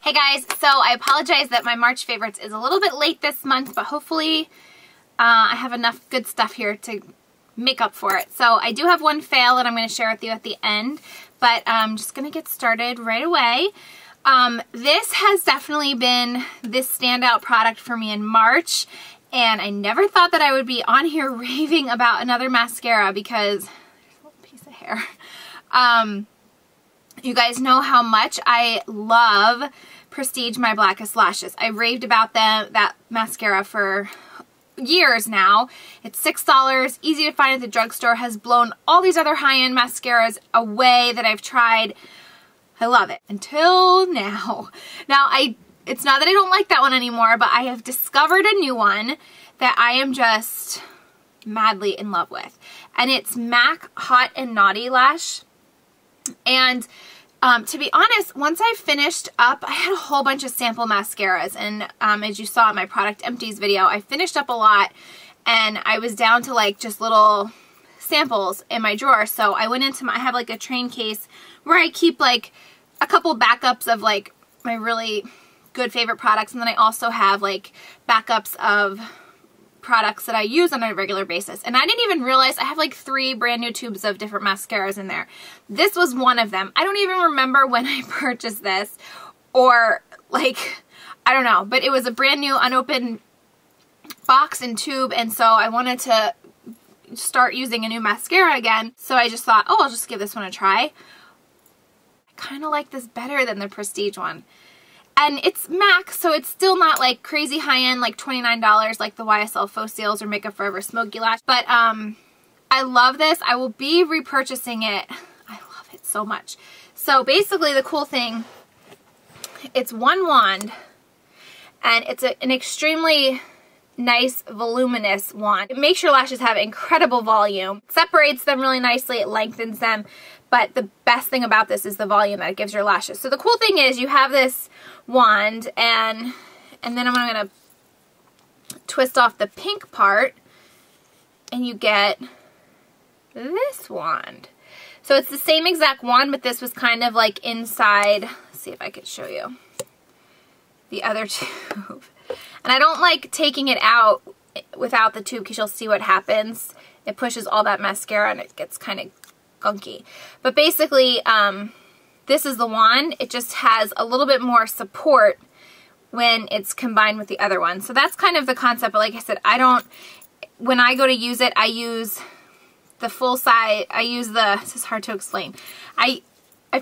Hey guys, so I apologize that my March favorites is a little bit late this month, but hopefully I have enough good stuff here to make up for it. So I do have one fail that I'm going to share with you at the end, but I'm just going to get started right away. This has definitely been this standout product for me in March, and I never thought that I would be on here raving about another mascara because there's a little piece of hair. You guys know how much I love Prestige My Blackest Lashes. I raved about that mascara for years now. It's $6, easy to find at the drugstore, has blown all these other high-end mascaras away that I've tried. I love it. Until now. Now, it's not that I don't like that one anymore, but I have discovered a new one that I am just madly in love with. And it's MAC Hot and Naughty Lash. And to be honest, once I finished up, I had a whole bunch of sample mascaras, and as you saw in my product empties video, I finished up a lot, and I was down to like just little samples in my drawer. So I went into I have like a train case where I keep like a couple backups of like my really good favorite products, and then I also have like backups of products that I use on a regular basis. And I didn't even realize I have like 3 brand new tubes of different mascaras in there. This was one of them. I don't even remember when I purchased this, or like, I don't know, but it was a brand new unopened box and tube, and so I wanted to start using a new mascara again. So I just thought, oh, I'll just give this one a try. I kind of like this better than the Prestige one. And it's MAC, so it's still not like crazy high-end, like $29 like the YSL Faux Seals or Makeup Forever Smoky Lash. But I love this. I will be repurchasing it. I love it so much. So basically the cool thing, it's one wand, and it's an extremely nice voluminous wand. It makes your lashes have incredible volume. It separates them really nicely. It lengthens them. But the best thing about this is the volume that it gives your lashes. So the cool thing is you have this wand, and then I'm going to twist off the pink part, and you get this wand. So it's the same exact wand, but this was kind of like inside. Let's see if I could show you the other tube. And I don't like taking it out without the tube because you'll see what happens. It pushes all that mascara and it gets kind of gunky. But basically, this is the wand. It just has a little bit more support when it's combined with the other one. So that's kind of the concept. But like I said, when I go to use it, I use the full size. This is hard to explain. I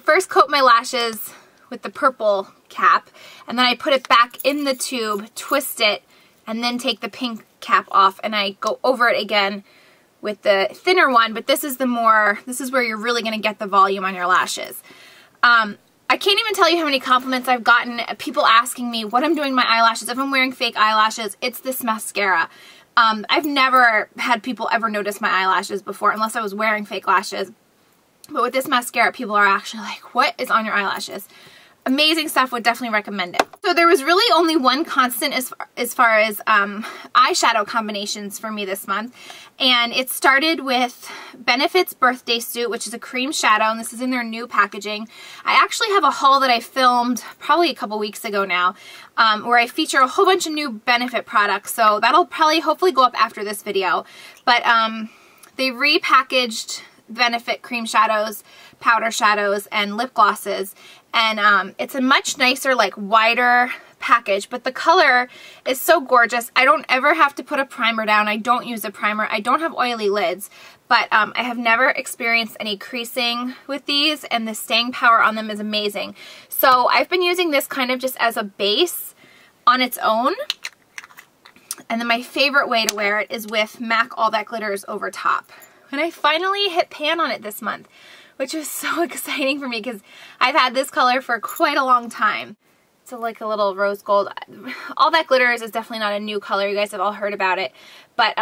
first coat my lashes with the purple cap, and then I put it back in the tube, twist it, and then take the pink cap off, and I go over it again with the thinner one. But this is where you're really going to get the volume on your lashes. I can't even tell you how many compliments I've gotten, people asking me what I'm doing to my eyelashes, if I'm wearing fake eyelashes. It's this mascara. I've never had people ever notice my eyelashes before unless I was wearing fake lashes. But with this mascara, people are actually like, what is on your eyelashes? Amazing stuff. Would definitely recommend it. So there was really only one constant as far as eyeshadow combinations for me this month, and it started with Benefit's Birthday Suit, which is a cream shadow, and this is in their new packaging. I actually have a haul that I filmed probably a couple weeks ago now, where I feature a whole bunch of new Benefit products, so that'll probably hopefully go up after this video. But they repackaged Benefit cream shadows, powder shadows, and lip glosses, and it's a much nicer, like wider package, but the color is so gorgeous. I don't ever have to put a primer down. I don't use a primer. I don't have oily lids, but I have never experienced any creasing with these, and the staying power on them is amazing. So I've been using this kind of just as a base on its own, and then my favorite way to wear it is with MAC All That Glitters over top. And I finally hit pan on it this month, which was so exciting for me because I've had this color for quite a long time. It's like a little rose gold. All That Glitters is definitely not a new color. You guys have all heard about it. But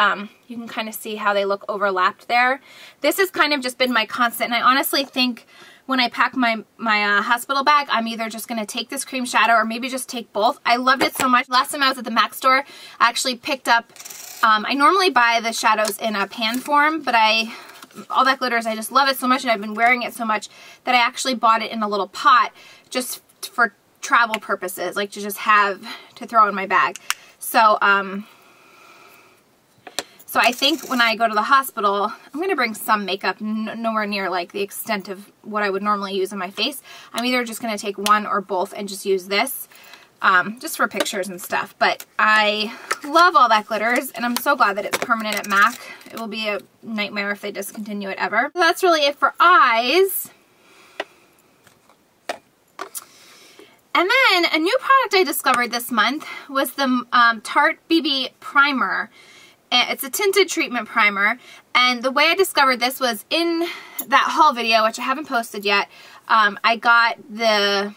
you can kind of see how they look overlapped there. This has kind of just been my constant. And I honestly think when I pack my hospital bag, I'm either just going to take this cream shadow or maybe just take both. I loved it so much. Last time I was at the MAC store, I actually picked up, I normally buy the shadows in a pan form, but All That Glitters, I just love it so much, and I've been wearing it so much that I actually bought it in a little pot just for travel purposes, like to just have to throw in my bag. So, so I think when I go to the hospital, I'm going to bring some makeup, nowhere near like the extent of what I would normally use on my face. I'm either just going to take one or both and just use this, just for pictures and stuff. But I love all that glitters, and I'm so glad that it's permanent at MAC. It will be a nightmare if they discontinue it ever. So that's really it for eyes. And then a new product I discovered this month was the Tarte BB Primer. It's a tinted treatment primer, and the way I discovered this was in that haul video, which I haven't posted yet. I got the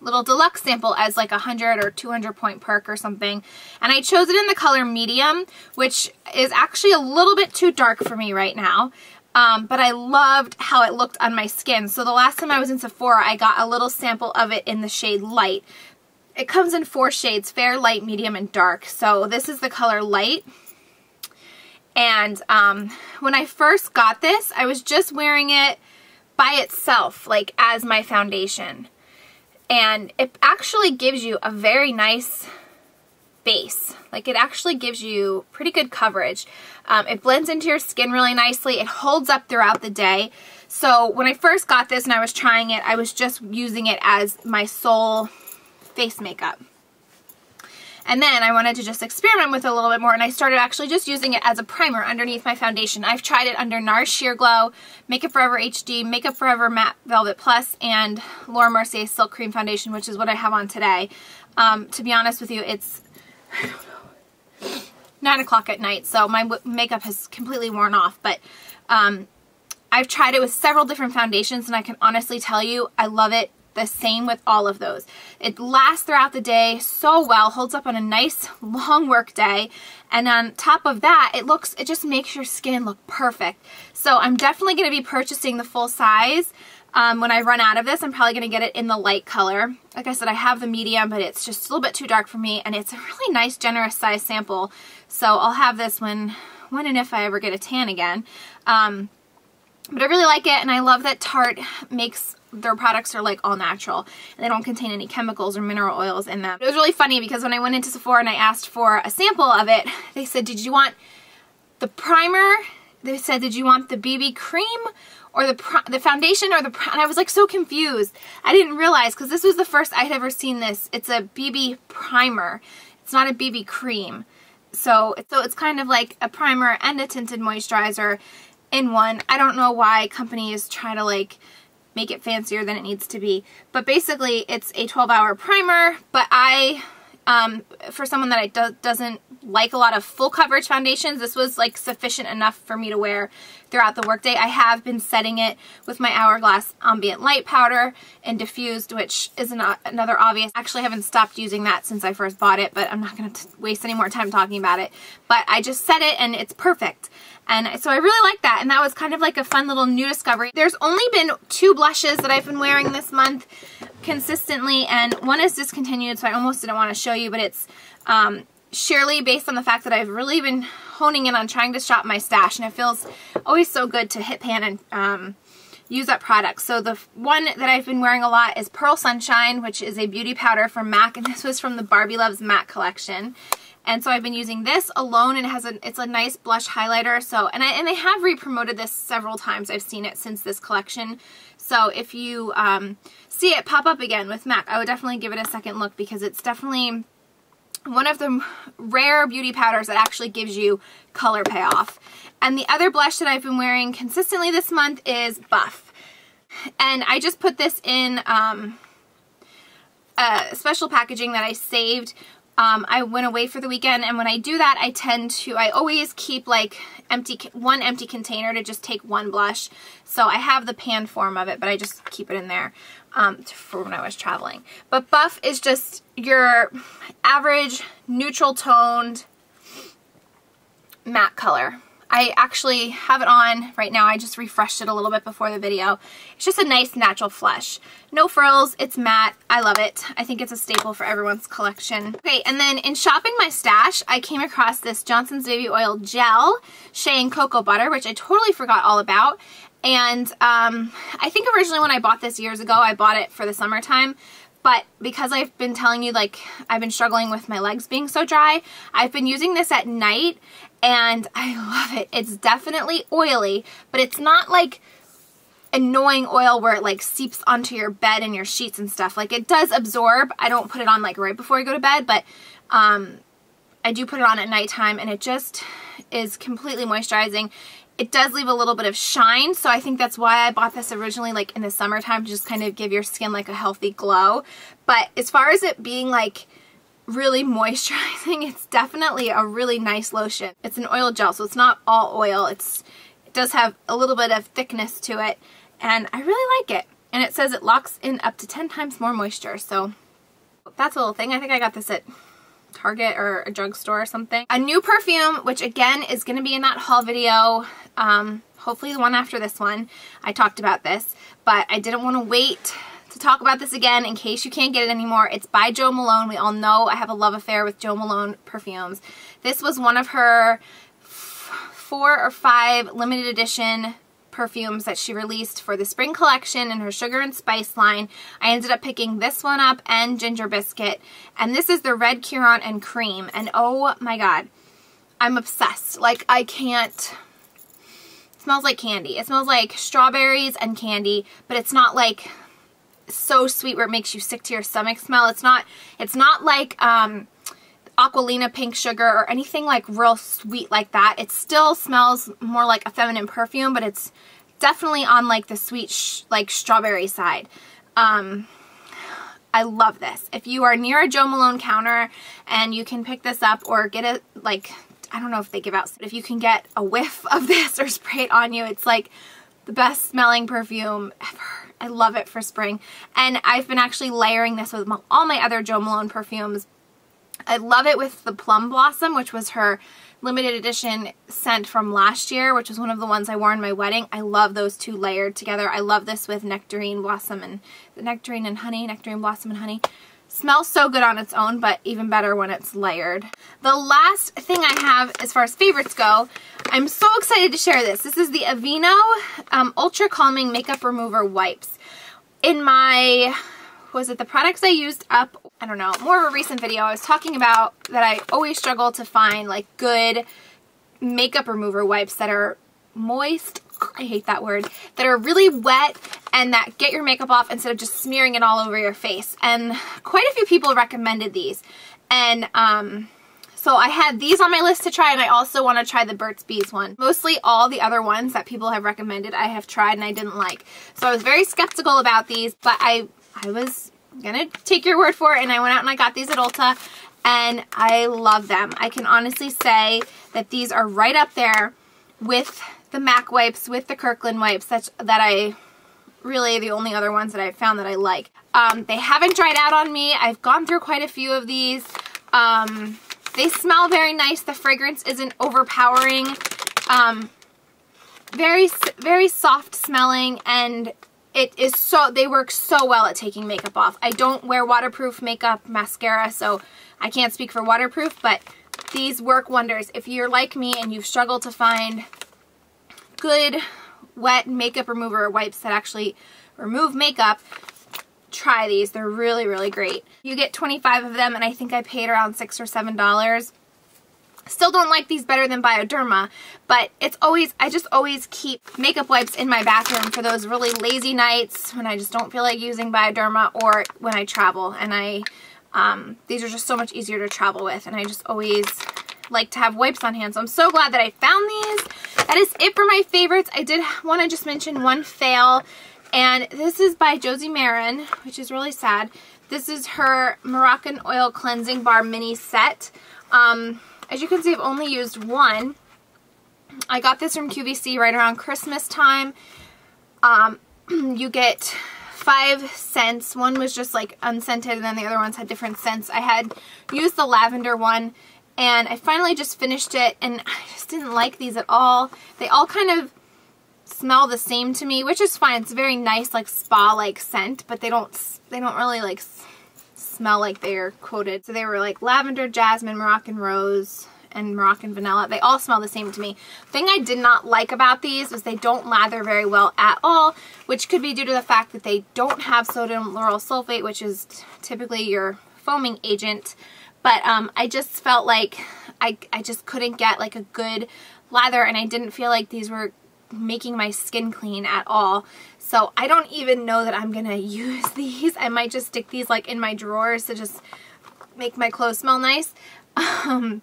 little deluxe sample as like 100 or 200 point perk or something, and I chose it in the color medium, which is actually a little bit too dark for me right now. But I loved how it looked on my skin. So the last time I was in Sephora, I got a little sample of it in the shade Light. It comes in 4 shades, fair, light, medium, and dark. So this is the color Light. And when I first got this, I was just wearing it by itself, like as my foundation. And it actually gives you a very nice base. Like, it actually gives you pretty good coverage. It blends into your skin really nicely. It holds up throughout the day. So when I first got this and I was trying it, I was just using it as my sole face makeup. And then I wanted to just experiment with it a little bit more, and I started actually just using it as a primer underneath my foundation. I've tried it under NARS Sheer Glow, Makeup Forever HD, Makeup Forever Matte Velvet Plus, and Laura Mercier Silk Cream Foundation, which is what I have on today. To be honest with you, it's, I don't know, 9 o'clock at night, so my makeup has completely worn off. But I've tried it with several different foundations, and I can honestly tell you I love it the same with all of those. It lasts throughout the day so well, holds up on a nice long work day, and on top of that, it just makes your skin look perfect. So I'm definitely going to be purchasing the full size. When I run out of this, I'm probably going to get it in the light color. Like I said, I have the medium, but it's just a little bit too dark for me, and it's a really nice, generous size sample. So I'll have this when and if I ever get a tan again. But I really like it, and I love that Tarte makes their products are like all natural, and they don't contain any chemicals or mineral oils in them. It was really funny because when I went into Sephora and I asked for a sample of it, they said, did you want the primer? They said, did you want the BB cream or the foundation or the primer? And I was like so confused. I didn't realize, because this was the first I'd ever seen this. It's a BB primer. It's not a BB cream. So it's kind of like a primer and a tinted moisturizer in one. I don't know why companies try to like make it fancier than it needs to be. But basically, it's a 12-hour primer, but for someone that doesn't like a lot of full coverage foundations, this was like sufficient enough for me to wear throughout the workday. I have been setting it with my Hourglass Ambient Light Powder and diffused, which is another obvious. Actually, I haven't stopped using that since I first bought it, but I'm not going to waste any more time talking about it. But I just set it, and it's perfect. And so I really like that, and that was kind of like a fun little new discovery. There's only been 2 blushes that I've been wearing this month consistently, and one is discontinued, so I almost didn't want to show you, but it's sheerly, based on the fact that I've really been honing in on trying to shop my stash, and it feels always so good to hit pan and use up products. So the one that I've been wearing a lot is Pearl Sunshine, which is a beauty powder from MAC, and this was from the Barbie Loves MAC collection. And so I've been using this alone, and it's a nice blush highlighter. So, and they have re-promoted this several times. I've seen it since this collection. So if you see it pop up again with MAC, I would definitely give it a second look, because it's definitely one of the rare beauty powders that actually gives you color payoff. And the other blush that I've been wearing consistently this month is Buff. And I just put this in special packaging that I saved. I went away for the weekend, and when I do that, I always keep like one empty container to just take one blush. So I have the pan form of it, but I just keep it in there for when I was traveling. But Buff is just your average neutral toned matte color. I actually have it on right now. I just refreshed it a little bit before the video. It's just a nice natural flush. No frills, it's matte. I love it. I think it's a staple for everyone's collection. Okay, and then in shopping my stash, I came across this Johnson's Baby Oil Gel Shea and Cocoa Butter, which I totally forgot all about. And I think originally when I bought this years ago, I bought it for the summertime. But because I've been telling you, like, I've been struggling with my legs being so dry, I've been using this at night, and I love it. It's definitely oily, but it's not like annoying oil where it like seeps onto your bed and your sheets and stuff. Like, it does absorb. I don't put it on like right before I go to bed, but I do put it on at nighttime, and it just is completely moisturizing. It does leave a little bit of shine, so I think that's why I bought this originally like in the summertime, to just kind of give your skin like a healthy glow. But as far as it being like really moisturizing, it's definitely a really nice lotion. It's an oil gel, so it's not all oil. It does have a little bit of thickness to it, and I really like it. And it says it locks in up to 10 times more moisture, so that's a little thing. I think I got this at Target or a drugstore or something. A new perfume, which again is going to be in that haul video, hopefully the one after this one. I talked about this, but I didn't want to wait to talk about this again in case you can't get it anymore. It's by Jo Malone. We all know I have a love affair with Jo Malone perfumes. This was one of her 4 or 5 limited edition perfumes that she released for the spring collection in her sugar and spice line. I ended up picking this one up and Ginger Biscuit, and this is the Red Curon and Cream, and oh my god, I'm obsessed. Like, I can't. It smells like candy. It smells like strawberries and candy, but it's not like so sweet where it makes you sick to your stomach smell. It's not like Aqualina pink sugar or anything like real sweet like that. It still smells more like a feminine perfume, but it's definitely on like the sweet like strawberry side. I love this. If you are near a Jo Malone counter and you can pick this up or get it, like, I don't know if they give out, if you can get a whiff of this or spray it on you, it's like the best smelling perfume ever. I love it for spring. And I've been actually layering this with all my other Jo Malone perfumes. I love it with the Plum Blossom, which was her limited edition scent from last year, which was one of the ones I wore in my wedding. I love those two layered together. I love this with Nectarine Blossom and the Nectarine and Honey, Nectarine Blossom and Honey. Smells so good on its own, but even better when it's layered. The last thing I have as far as favorites go, I'm so excited to share this. This is the Aveeno Ultra Calming Makeup Remover Wipes. In my, was it the products I used up, I don't know, more of a recent video, I was talking about that I always struggle to find like good makeup remover wipes that are moist, I hate that word, that are really wet and that get your makeup off instead of just smearing it all over your face. And quite a few people recommended these. And so I had these on my list to try, and I also want to try the Burt's Bees one. Mostly all the other ones that people have recommended I have tried and I didn't like. So I was very skeptical about these, but I was gonna take your word for it, and I went out and I got these at Ulta, and I love them. I can honestly say that these are right up there with the MAC wipes, with the Kirkland wipes, that I really the only other ones that I've found that I like. They haven't dried out on me. I've gone through quite a few of these. They smell very nice. The fragrance isn't overpowering. Very, very soft smelling, and it is so, they work so well at taking makeup off. I don't wear waterproof makeup mascara, so I can't speak for waterproof, but these work wonders. If you're like me and you've struggled to find good wet makeup remover wipes that actually remove makeup, try these. They're really, really great. You get 25 of them, and I think I paid around $6 or $7. Still don't like these better than Bioderma, but it's always, I just always keep makeup wipes in my bathroom for those really lazy nights when I just don't feel like using Bioderma, or when I travel, and these are just so much easier to travel with, and I just always like to have wipes on hand. So I'm so glad that I found these. That is it for my favorites. I did want to just mention one fail, and this is by Josie Maran, which is really sad. This is her Moroccan Oil Cleansing Bar Mini Set. As you can see, I've only used one. I got this from QVC right around Christmas time. You get 5 scents. One was just like unscented, and then the other ones had different scents. I had used the lavender one, and I finally just finished it, and I just didn't like these at all. They all kind of smell the same to me, which is fine. It's a very nice, like, spa-like scent, but they don't really like smell like they're quoted. So they were like lavender, jasmine, Moroccan rose, and Moroccan vanilla. They all smell the same to me. The thing I did not like about these was they don't lather very well at all, which could be due to the fact that they don't have sodium lauryl sulfate, which is typically your foaming agent. But I just felt like I just couldn't get like a good lather, and I didn't feel like these were making my skin clean at all. So I don't even know that I'm gonna use these. I might just stick these like in my drawers to just make my clothes smell nice. But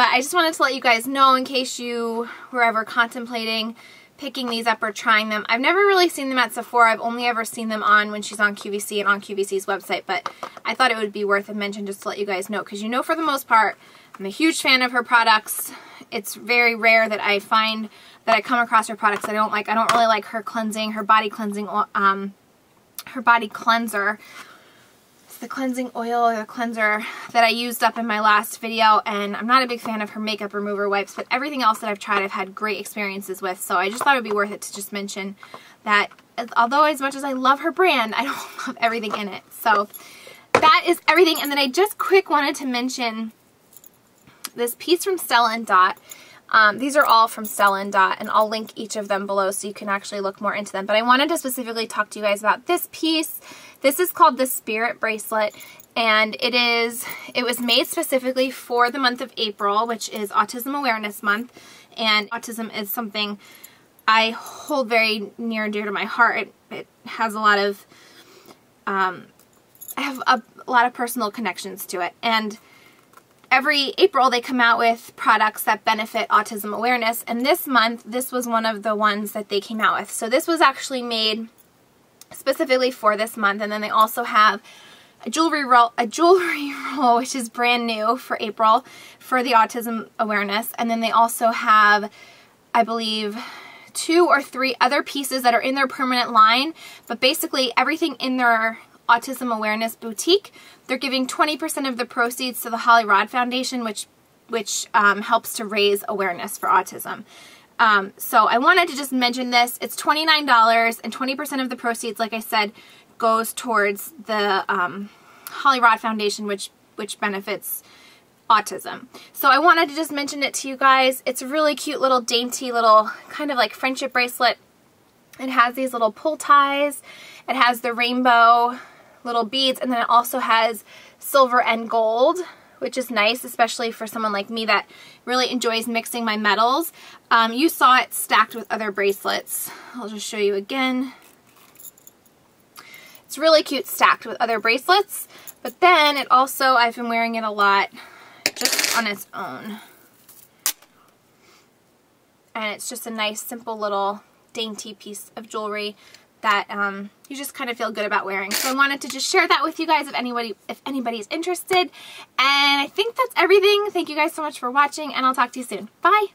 I just wanted to let you guys know in case you were ever contemplating picking these up or trying them. I've never really seen them at Sephora. I've only ever seen them on when she's on QVC and on QVC's website, but I thought it would be worth a mention just to let you guys know, because you know, for the most part, I'm a huge fan of her products. It's very rare that I find that I come across her products I don't like. I don't really like her cleansing, her body cleansing, her body cleanser. It's the cleansing oil or the cleanser that I used up in my last video, and I'm not a big fan of her makeup remover wipes, but everything else that I've tried I've had great experiences with, so I just thought it would be worth it to just mention that although as much as I love her brand, I don't love everything in it. So that is everything, and then I just quick wanted to mention this piece from Stella & Dot. These are all from Stella & Dot, and I'll link each of them below so you can actually look more into them. But I wanted to specifically talk to you guys about this piece. This is called the Spirit Bracelet, and it was made specifically for the month of April, which is Autism Awareness Month, and autism is something I hold very near and dear to my heart. It has a lot of, I have a lot of personal connections to it, and every April they come out with products that benefit autism awareness, and this month this was one of the ones that they came out with. So this was actually made specifically for this month, and then they also have a jewelry roll which is brand new for April for the autism awareness, and then they also have, I believe, 2 or 3 other pieces that are in their permanent line, but basically everything in their Autism Awareness Boutique, they're giving 20% of the proceeds to the Holly Rod Foundation, which helps to raise awareness for autism. So I wanted to just mention this. It's $29, and 20% of the proceeds, like I said, goes towards the Holly Rod Foundation, which benefits autism. So I wanted to just mention it to you guys. It's a really cute little dainty little kind of like friendship bracelet. It has these little pull ties. It has the rainbow little beads, and then it also has silver and gold, which is nice, especially for someone like me that really enjoys mixing my metals. You saw it stacked with other bracelets. I'll just show you again. It's really cute stacked with other bracelets, but then it also, I've been wearing it a lot just on its own. And it's just a nice, simple little dainty piece of jewelry that you just kind of feel good about wearing. So I wanted to just share that with you guys if anybody's interested. And I think that's everything. Thank you guys so much for watching, and I'll talk to you soon. Bye!